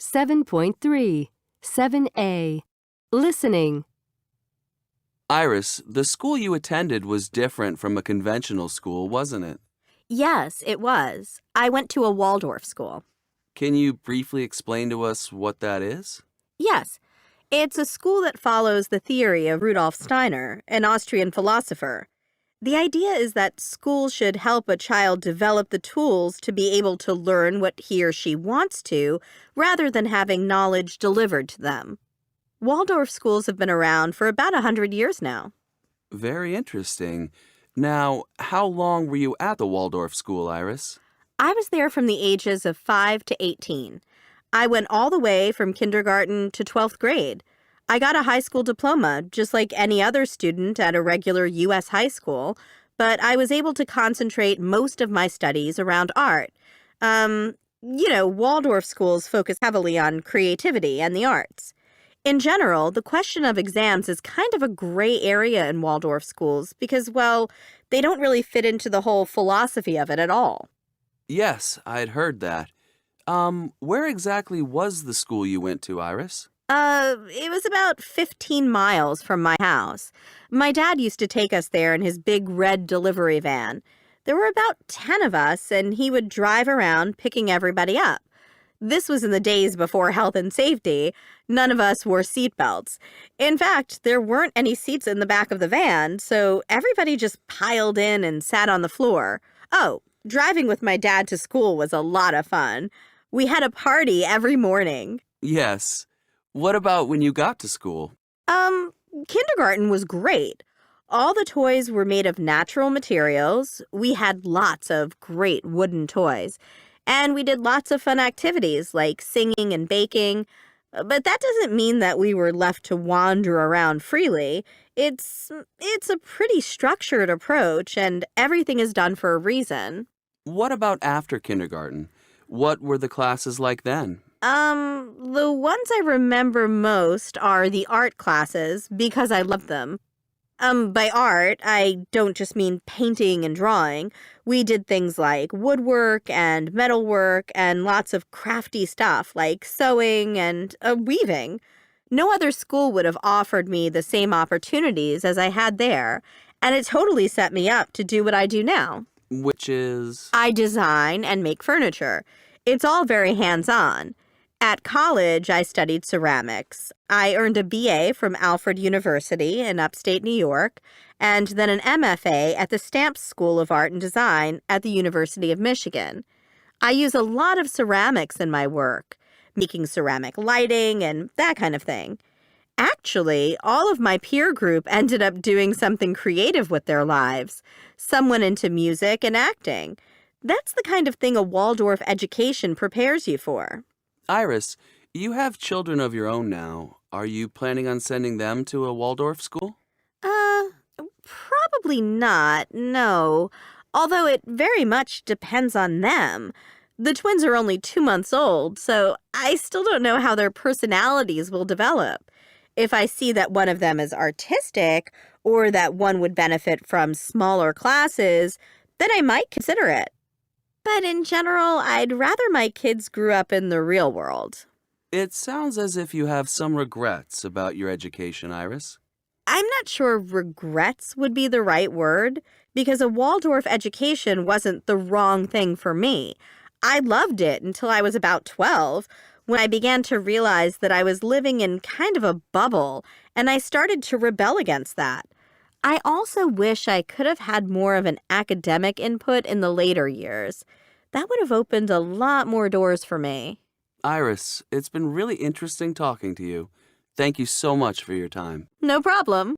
7.3, 7A. Listening. Iris, the school you attended was different from a conventional school, wasn't it? Yes, it was. I went to a Waldorf school. Can you briefly explain to us what that is? Yes, it's a school that follows the theory of Rudolf Steiner, an Austrian philosopher. The idea is that schools should help a child develop the tools to be able to learn what he or she wants to, rather than having knowledge delivered to them. Waldorf schools have been around for about 100 years now. Very interesting. Now, how long were you at the Waldorf school, Iris? I was there from the ages of 5 to 18. I went all the way from kindergarten to 12th grade. I got a high school diploma, just like any other student at a regular U.S. high school, but I was able to concentrate most of my studies around art. Waldorf schools focus heavily on creativity and the arts. In general, the question of exams is kind of a gray area in Waldorf schools because, well, they don't really fit into the whole philosophy of it at all. Yes, I'd heard that. Where exactly was the school you went to, Iris? It was about 15 miles from my house. My dad used to take us there in his big red delivery van. There were about 10 of us, and he would drive around picking everybody up. This was in the days before health and safety. None of us wore seatbelts. In fact, there weren't any seats in the back of the van, so everybody just piled in and sat on the floor. Oh, driving with my dad to school was a lot of fun. We had a party every morning. Yes. What about when you got to school? Kindergarten was great. All the toys were made of natural materials. We had lots of great wooden toys. And we did lots of fun activities like singing and baking. But that doesn't mean that we were left to wander around freely. It's a pretty structured approach, and everything is done for a reason. What about after kindergarten? What were the classes like then? The ones I remember most are the art classes because I loved them. By art, I don't just mean painting and drawing. We did things like woodwork and metalwork and lots of crafty stuff like sewing and weaving. No other school would have offered me the same opportunities as I had there, and it totally set me up to do what I do now. Which is? I design and make furniture. It's all very hands-on. At college, I studied ceramics. I earned a BA from Alfred University in upstate New York, and then an MFA at the Stamps School of Art and Design at the University of Michigan. I use a lot of ceramics in my work, making ceramic lighting and that kind of thing. Actually, all of my peer group ended up doing something creative with their lives. Some went into music and acting. That's the kind of thing a Waldorf education prepares you for. Iris, you have children of your own now. Are you planning on sending them to a Waldorf school? Probably not, no. Although it very much depends on them. The twins are only 2 months old, so I still don't know how their personalities will develop. If I see that one of them is artistic, or that one would benefit from smaller classes, then I might consider it. But in general, I'd rather my kids grew up in the real world. It sounds as if you have some regrets about your education, Iris. I'm not sure regrets would be the right word, because a Waldorf education wasn't the wrong thing for me. I loved it until I was about 12, when I began to realize that I was living in kind of a bubble, and I started to rebel against that. I also wish I could have had more of an academic input in the later years. That would have opened a lot more doors for me. Iris, it's been really interesting talking to you. Thank you so much for your time. No problem.